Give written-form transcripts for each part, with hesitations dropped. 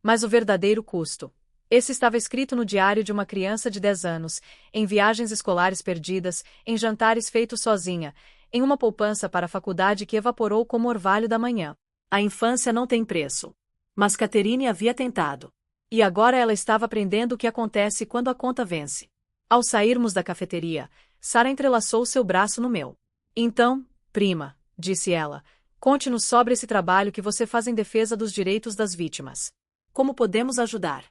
Mas o verdadeiro custo. Esse estava escrito no diário de uma criança de 10 anos, em viagens escolares perdidas, em jantares feitos sozinha, em uma poupança para a faculdade que evaporou como orvalho da manhã. A infância não tem preço. Mas Catherine havia tentado. E agora ela estava aprendendo o que acontece quando a conta vence. Ao sairmos da cafeteria, Sarah entrelaçou seu braço no meu. Então, prima, disse ela, conte-nos sobre esse trabalho que você faz em defesa dos direitos das vítimas. Como podemos ajudar?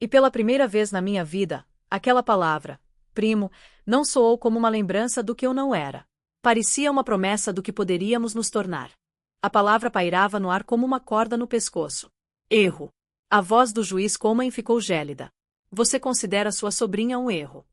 E pela primeira vez na minha vida, aquela palavra, primo, não soou como uma lembrança do que eu não era. Parecia uma promessa do que poderíamos nos tornar. A palavra pairava no ar como uma corda no pescoço. Erro. A voz do juiz Coleman ficou gélida. Você considera sua sobrinha um erro.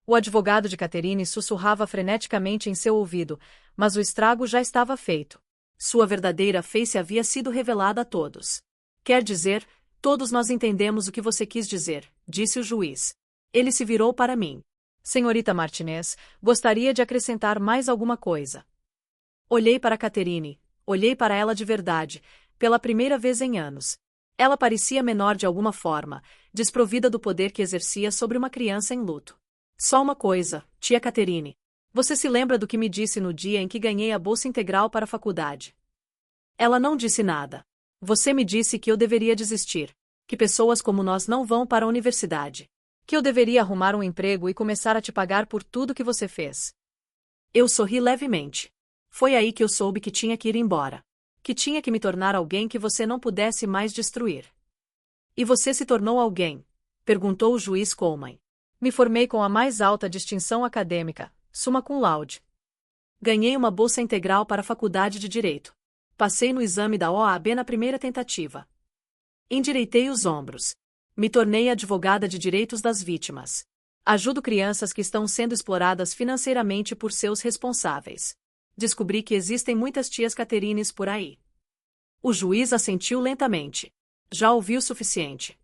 O advogado de Catherine sussurrava freneticamente em seu ouvido, mas o estrago já estava feito. Sua verdadeira face havia sido revelada a todos. Quer dizer, todos nós entendemos o que você quis dizer, disse o juiz. Ele se virou para mim. Senhorita Martinez, gostaria de acrescentar mais alguma coisa. Olhei para Catherine, olhei para ela de verdade, pela primeira vez em anos. Ela parecia menor de alguma forma, desprovida do poder que exercia sobre uma criança em luto. Só uma coisa, tia Catherine. Você se lembra do que me disse no dia em que ganhei a bolsa integral para a faculdade? Ela não disse nada. Você me disse que eu deveria desistir, que pessoas como nós não vão para a universidade, que eu deveria arrumar um emprego e começar a te pagar por tudo que você fez. Eu sorri levemente. Foi aí que eu soube que tinha que ir embora, que tinha que me tornar alguém que você não pudesse mais destruir. E você se tornou alguém? Perguntou o juiz Coleman. Me formei com a mais alta distinção acadêmica, summa cum laude. Ganhei uma bolsa integral para a faculdade de Direito. Passei no exame da OAB na primeira tentativa. Endireitei os ombros. Me tornei advogada de direitos das vítimas. Ajudo crianças que estão sendo exploradas financeiramente por seus responsáveis. Descobri que existem muitas tias Catherines por aí. O juiz assentiu lentamente. Já ouvi o suficiente.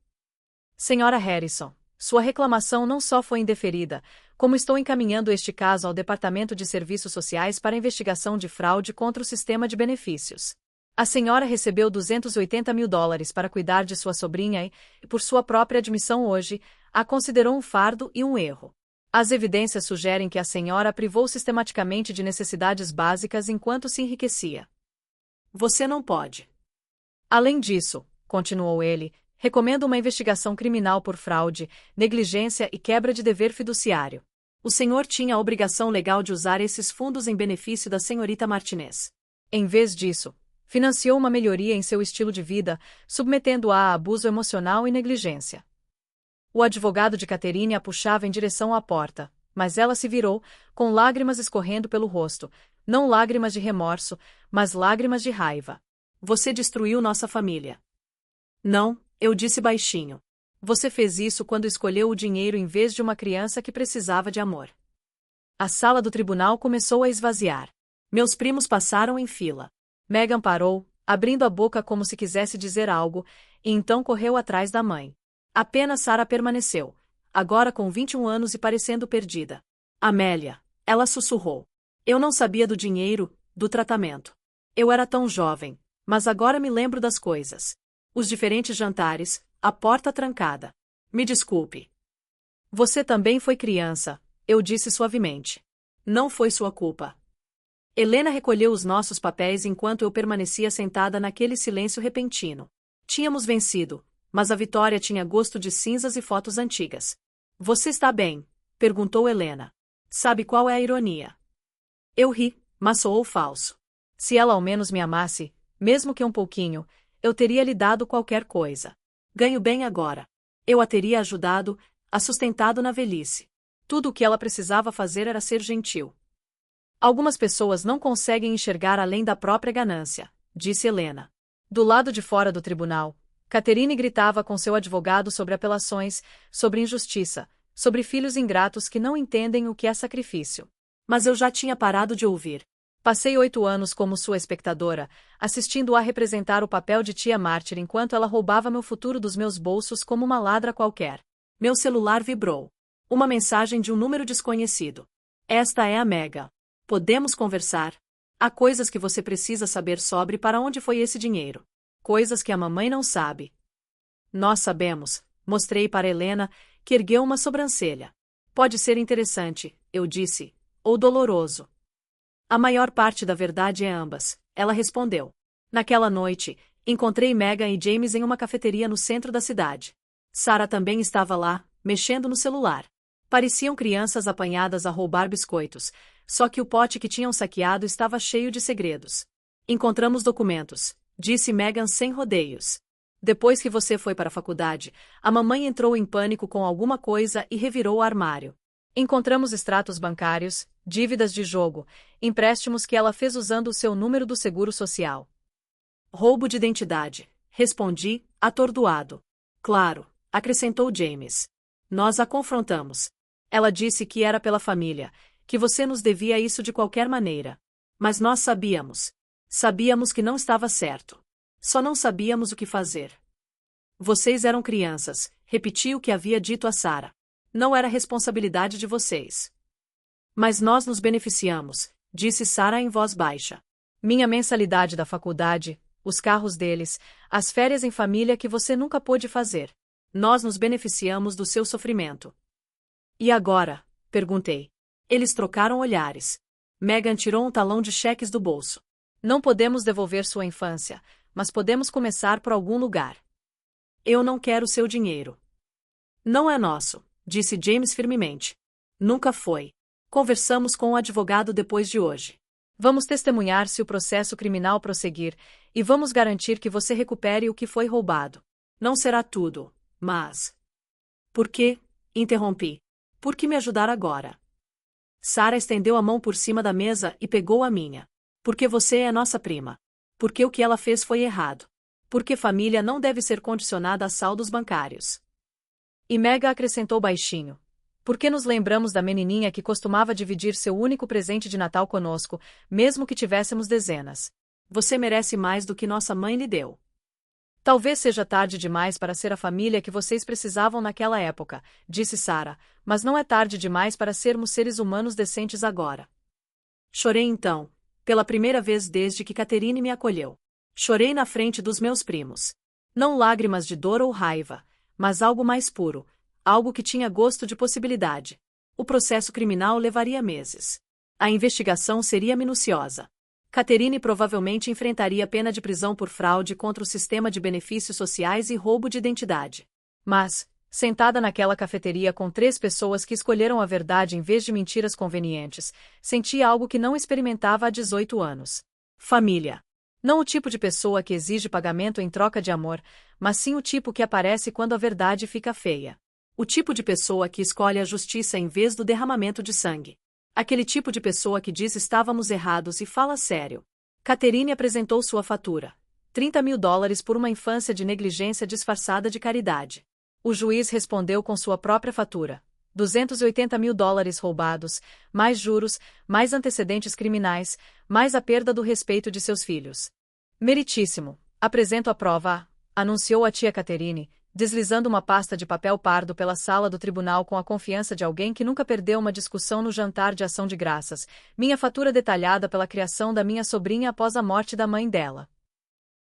Senhora Harrison, sua reclamação não só foi indeferida, como estou encaminhando este caso ao Departamento de Serviços Sociais para investigação de fraude contra o sistema de benefícios. A senhora recebeu $280 mil para cuidar de sua sobrinha e, por sua própria admissão hoje, a considerou um fardo e um erro. As evidências sugerem que a senhora privou sistematicamente de necessidades básicas enquanto se enriquecia. Você não pode. Além disso, continuou ele, recomendo uma investigação criminal por fraude, negligência e quebra de dever fiduciário. O senhor tinha a obrigação legal de usar esses fundos em benefício da senhorita Martinez. Em vez disso, financiou uma melhoria em seu estilo de vida, submetendo-a a abuso emocional e negligência. O advogado de Catherine a puxava em direção à porta, mas ela se virou, com lágrimas escorrendo pelo rosto, não lágrimas de remorso, mas lágrimas de raiva. Você destruiu nossa família. Não, eu disse baixinho. Você fez isso quando escolheu o dinheiro em vez de uma criança que precisava de amor. A sala do tribunal começou a esvaziar. Meus primos passaram em fila. Megan parou, abrindo a boca como se quisesse dizer algo, e então correu atrás da mãe. Apenas Sarah permaneceu, agora com 21 anos e parecendo perdida. Amélia, ela sussurrou. Eu não sabia do dinheiro, do tratamento. Eu era tão jovem, mas agora me lembro das coisas. Os diferentes jantares, a porta trancada. Me desculpe. Você também foi criança, eu disse suavemente. Não foi sua culpa. Helena recolheu os nossos papéis enquanto eu permanecia sentada naquele silêncio repentino. Tínhamos vencido, mas a vitória tinha gosto de cinzas e fotos antigas. Você está bem? Perguntou Helena. Sabe qual é a ironia? Eu ri, mas soou falso. Se ela ao menos me amasse, mesmo que um pouquinho, eu teria lhe dado qualquer coisa. Ganho bem agora. Eu a teria ajudado, a sustentado na velhice. Tudo o que ela precisava fazer era ser gentil. Algumas pessoas não conseguem enxergar além da própria ganância, disse Helena. Do lado de fora do tribunal, Catherine gritava com seu advogado sobre apelações, sobre injustiça, sobre filhos ingratos que não entendem o que é sacrifício. Mas eu já tinha parado de ouvir. Passei 8 anos como sua espectadora, assistindo-a representar o papel de tia mártir enquanto ela roubava meu futuro dos meus bolsos como uma ladra qualquer. Meu celular vibrou. Uma mensagem de um número desconhecido. Esta é a Mega. Podemos conversar? Há coisas que você precisa saber sobre para onde foi esse dinheiro. Coisas que a mamãe não sabe. Nós sabemos, mostrei para Helena, que ergueu uma sobrancelha. Pode ser interessante, eu disse, ou doloroso. A maior parte da verdade é ambas, ela respondeu. Naquela noite, encontrei Megan e James em uma cafeteria no centro da cidade. Sarah também estava lá, mexendo no celular. Pareciam crianças apanhadas a roubar biscoitos, só que o pote que tinham saqueado estava cheio de segredos. Encontramos documentos, disse Megan sem rodeios. Depois que você foi para a faculdade, a mamãe entrou em pânico com alguma coisa e revirou o armário. Encontramos extratos bancários, dívidas de jogo, empréstimos que ela fez usando o seu número do seguro social. Roubo de identidade, respondi, atordoado. Claro, acrescentou James. Nós a confrontamos. Ela disse que era pela família, que você nos devia isso de qualquer maneira. Mas nós sabíamos. Sabíamos que não estava certo. Só não sabíamos o que fazer. Vocês eram crianças, repeti o que havia dito a Sarah. Não era responsabilidade de vocês. Mas nós nos beneficiamos, disse Sarah em voz baixa. Minha mensalidade da faculdade, os carros deles, as férias em família que você nunca pôde fazer. Nós nos beneficiamos do seu sofrimento. E agora? Perguntei. Eles trocaram olhares. Megan tirou um talão de cheques do bolso. Não podemos devolver sua infância, mas podemos começar por algum lugar. Eu não quero seu dinheiro. Não é nosso, disse James firmemente. Nunca foi. Conversamos com o advogado depois de hoje. Vamos testemunhar se o processo criminal prosseguir, e vamos garantir que você recupere o que foi roubado. Não será tudo, mas... Por quê? Interrompi. Por que me ajudar agora? Sarah estendeu a mão por cima da mesa e pegou a minha. Porque você é nossa prima. Porque o que ela fez foi errado. Porque família não deve ser condicionada a saldos bancários. E Mega acrescentou baixinho. Porque nos lembramos da menininha que costumava dividir seu único presente de Natal conosco, mesmo que tivéssemos dezenas. Você merece mais do que nossa mãe lhe deu. Talvez seja tarde demais para ser a família que vocês precisavam naquela época, disse Sarah, mas não é tarde demais para sermos seres humanos decentes agora. Chorei então, pela primeira vez desde que Catherine me acolheu. Chorei na frente dos meus primos. Não lágrimas de dor ou raiva, mas algo mais puro, algo que tinha gosto de possibilidade. O processo criminal levaria meses. A investigação seria minuciosa. Catherine provavelmente enfrentaria pena de prisão por fraude contra o sistema de benefícios sociais e roubo de identidade. Mas, sentada naquela cafeteria com 3 pessoas que escolheram a verdade em vez de mentiras convenientes, sentia algo que não experimentava há 18 anos. Família. Não o tipo de pessoa que exige pagamento em troca de amor, mas sim o tipo que aparece quando a verdade fica feia. O tipo de pessoa que escolhe a justiça em vez do derramamento de sangue. Aquele tipo de pessoa que diz estávamos errados e fala sério. Catherine apresentou sua fatura. $30.000 por uma infância de negligência disfarçada de caridade. O juiz respondeu com sua própria fatura. $280.000 roubados, mais juros, mais antecedentes criminais, mais a perda do respeito de seus filhos. Meritíssimo. Apresento a prova, anunciou a tia Catherine, deslizando uma pasta de papel pardo pela sala do tribunal com a confiança de alguém que nunca perdeu uma discussão no jantar de ação de graças, minha fatura detalhada pela criação da minha sobrinha após a morte da mãe dela.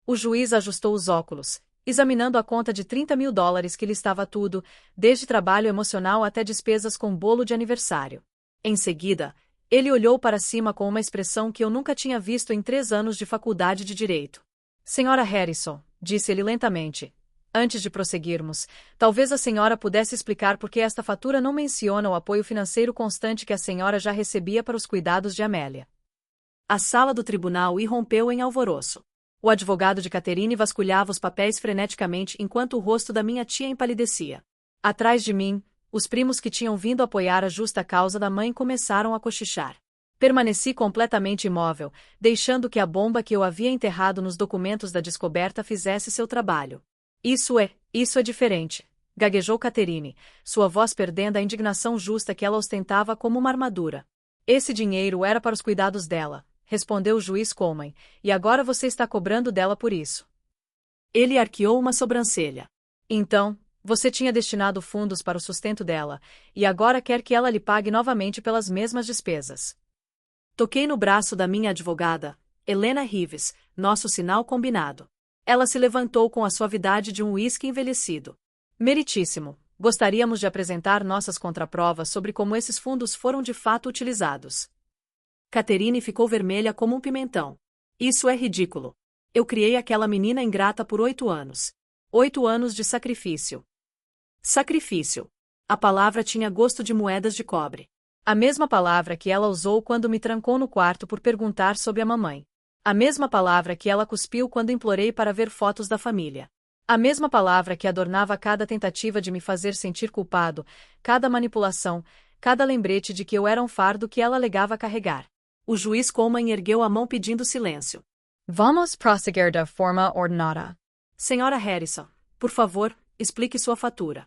O juiz ajustou os óculos, examinando a conta de $30.000 que listava tudo, desde trabalho emocional até despesas com bolo de aniversário. Em seguida, ele olhou para cima com uma expressão que eu nunca tinha visto em 3 anos de faculdade de direito. Senhora Harrison, disse ele lentamente. Antes de prosseguirmos, talvez a senhora pudesse explicar por que esta fatura não menciona o apoio financeiro constante que a senhora já recebia para os cuidados de Amélia. A sala do tribunal irrompeu em alvoroço. O advogado de Catherine vasculhava os papéis freneticamente enquanto o rosto da minha tia empalidecia. Atrás de mim, os primos que tinham vindo apoiar a justa causa da mãe começaram a cochichar. Permaneci completamente imóvel, deixando que a bomba que eu havia enterrado nos documentos da descoberta fizesse seu trabalho. Isso é diferente, gaguejou Catherine, sua voz perdendo a indignação justa que ela ostentava como uma armadura. Esse dinheiro era para os cuidados dela, respondeu o juiz Coleman, e agora você está cobrando dela por isso. Ele arqueou uma sobrancelha. Então, você tinha destinado fundos para o sustento dela, e agora quer que ela lhe pague novamente pelas mesmas despesas. Toquei no braço da minha advogada, Helena Rives, nosso sinal combinado. Ela se levantou com a suavidade de um uísque envelhecido. Meritíssimo. Gostaríamos de apresentar nossas contraprovas sobre como esses fundos foram de fato utilizados. Catherine ficou vermelha como um pimentão. Isso é ridículo. Eu criei aquela menina ingrata por 8 anos. 8 anos de sacrifício. Sacrifício. A palavra tinha gosto de moedas de cobre. A mesma palavra que ela usou quando me trancou no quarto por perguntar sobre a mamãe. A mesma palavra que ela cuspiu quando implorei para ver fotos da família. A mesma palavra que adornava cada tentativa de me fazer sentir culpado, cada manipulação, cada lembrete de que eu era um fardo que ela alegava carregar. O juiz Coleman ergueu a mão pedindo silêncio. Vamos prosseguir da forma ordenada. Senhora Harrison, por favor, explique sua fatura.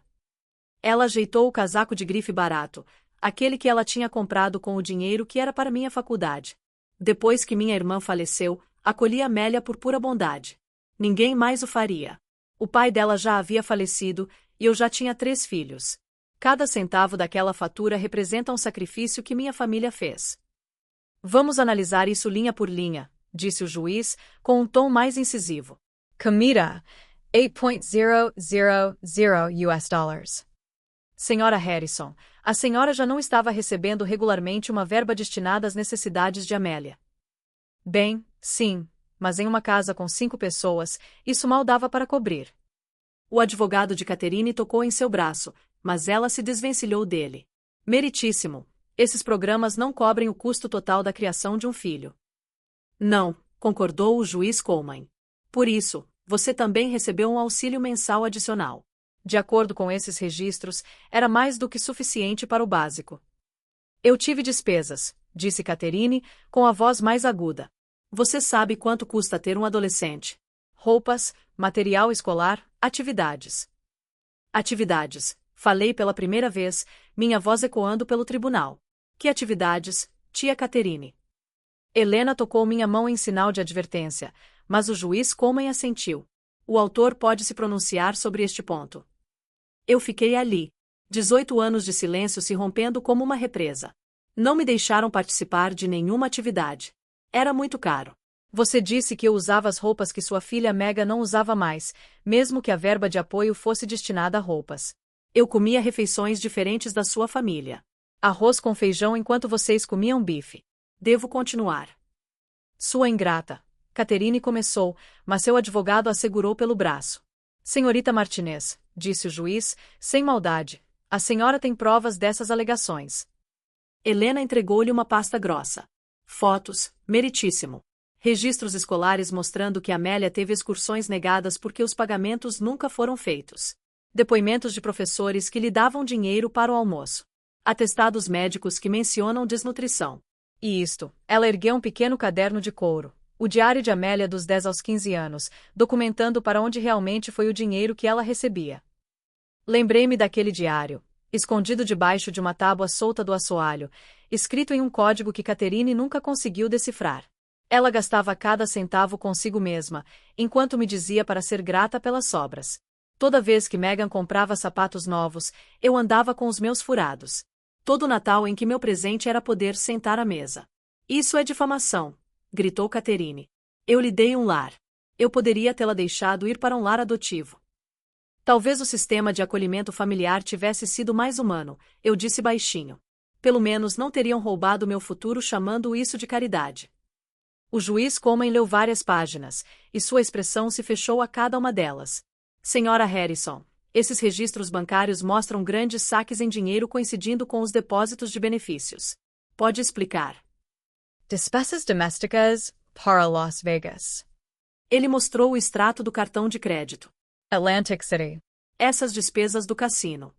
Ela ajeitou o casaco de grife barato, aquele que ela tinha comprado com o dinheiro que era para minha faculdade. Depois que minha irmã faleceu, acolhi Amélia por pura bondade. Ninguém mais o faria. O pai dela já havia falecido, e eu já tinha 3 filhos. Cada centavo daquela fatura representa um sacrifício que minha família fez. Vamos analisar isso linha por linha, disse o juiz, com um tom mais incisivo. Comida, $8,000 US. Senhora Harrison, a senhora já não estava recebendo regularmente uma verba destinada às necessidades de Amélia. Bem, sim, mas em uma casa com 5 pessoas, isso mal dava para cobrir. O advogado de Catherine tocou em seu braço, mas ela se desvencilhou dele. Meritíssimo, esses programas não cobrem o custo total da criação de um filho. Não, concordou o juiz Coleman. Por isso, você também recebeu um auxílio mensal adicional. De acordo com esses registros, era mais do que suficiente para o básico. Eu tive despesas, disse Catherine, com a voz mais aguda. Você sabe quanto custa ter um adolescente? Roupas, material escolar, atividades. Atividades, falei pela primeira vez, minha voz ecoando pelo tribunal. Que atividades, tia Catherine? Helena tocou minha mão em sinal de advertência, mas o juiz Coleman assentiu. O autor pode se pronunciar sobre este ponto. Eu fiquei ali. 18 anos de silêncio se rompendo como uma represa. Não me deixaram participar de nenhuma atividade. Era muito caro. Você disse que eu usava as roupas que sua filha Mega não usava mais, mesmo que a verba de apoio fosse destinada a roupas. Eu comia refeições diferentes da sua família. Arroz com feijão enquanto vocês comiam bife. Devo continuar. Sua ingrata. Catherine começou, mas seu advogado a segurou pelo braço. Senhorita Martinez, disse o juiz, sem maldade, a senhora tem provas dessas alegações. Helena entregou-lhe uma pasta grossa. Fotos, meritíssimo. Registros escolares mostrando que Amélia teve excursões negadas porque os pagamentos nunca foram feitos. Depoimentos de professores que lhe davam dinheiro para o almoço. Atestados médicos que mencionam desnutrição. E isto, ela ergueu um pequeno caderno de couro. O diário de Amélia dos 10 aos 15 anos, documentando para onde realmente foi o dinheiro que ela recebia. Lembrei-me daquele diário, escondido debaixo de uma tábua solta do assoalho, escrito em um código que Catherine nunca conseguiu decifrar. Ela gastava cada centavo consigo mesma, enquanto me dizia para ser grata pelas sobras. Toda vez que Megan comprava sapatos novos, eu andava com os meus furados. Todo Natal em que meu presente era poder sentar à mesa. Isso é difamação, gritou Catherine. Eu lhe dei um lar. Eu poderia tê-la deixado ir para um lar adotivo. Talvez o sistema de acolhimento familiar tivesse sido mais humano, eu disse baixinho. Pelo menos não teriam roubado meu futuro chamando isso de caridade. O juiz Coleman leu várias páginas, e sua expressão se fechou a cada uma delas. Senhora Harrison, esses registros bancários mostram grandes saques em dinheiro coincidindo com os depósitos de benefícios. Pode explicar. Despesas domésticas para Las Vegas. Ele mostrou o extrato do cartão de crédito. Atlantic City. Essas despesas do cassino.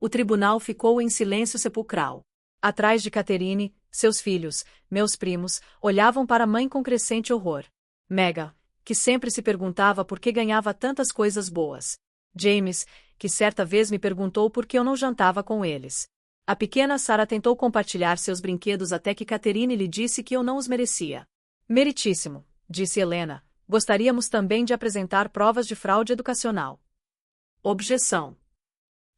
O tribunal ficou em silêncio sepulcral. Atrás de Catherine, seus filhos, meus primos, olhavam para a mãe com crescente horror. Mega, que sempre se perguntava por que ganhava tantas coisas boas. James, que certa vez me perguntou por que eu não jantava com eles. A pequena Sarah tentou compartilhar seus brinquedos até que Catherine lhe disse que eu não os merecia. Meritíssimo, disse Helena. Gostaríamos também de apresentar provas de fraude educacional. Objeção.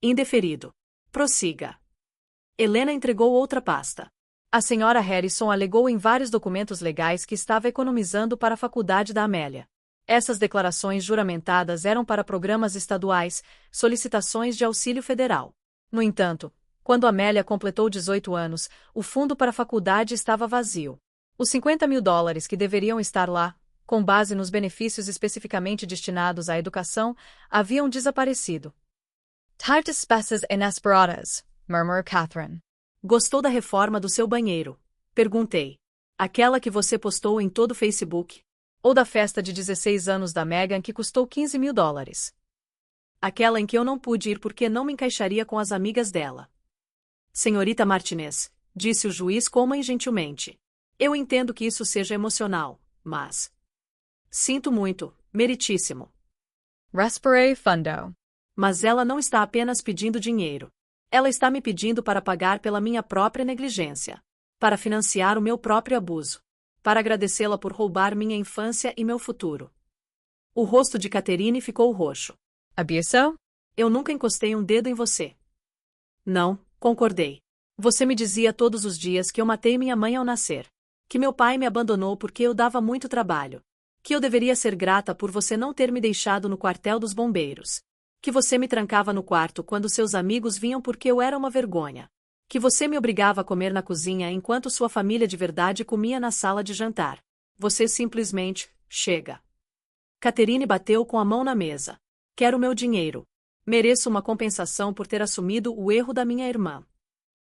Indeferido. Prossiga. Helena entregou outra pasta. A senhora Harrison alegou em vários documentos legais que estava economizando para a faculdade da Amélia. Essas declarações juramentadas eram para programas estaduais, solicitações de auxílio federal. No entanto, quando Amélia completou 18 anos, o fundo para a faculdade estava vazio. Os $50.000 que deveriam estar lá, com base nos benefícios especificamente destinados à educação, haviam desaparecido. Tight despesas inesperadas, murmurou Catherine. Gostou da reforma do seu banheiro? Perguntei. Aquela que você postou em todo o Facebook? Ou da festa de 16 anos da Meghan que custou $15.000? Aquela em que eu não pude ir porque não me encaixaria com as amigas dela. Senhorita Martinez, disse o juiz calma e gentilmente. Eu entendo que isso seja emocional, mas... Sinto muito, meritíssimo. Respirei fundo. Mas ela não está apenas pedindo dinheiro. Ela está me pedindo para pagar pela minha própria negligência. Para financiar o meu próprio abuso. Para agradecê-la por roubar minha infância e meu futuro. O rosto de Catherine ficou roxo. Abuso? Eu nunca encostei um dedo em você. Não, concordei. Você me dizia todos os dias que eu matei minha mãe ao nascer. Que meu pai me abandonou porque eu dava muito trabalho. Que eu deveria ser grata por você não ter me deixado no quartel dos bombeiros. Que você me trancava no quarto quando seus amigos vinham porque eu era uma vergonha. Que você me obrigava a comer na cozinha enquanto sua família de verdade comia na sala de jantar. Você simplesmente, chega. Catherine bateu com a mão na mesa. Quero meu dinheiro. Mereço uma compensação por ter assumido o erro da minha irmã.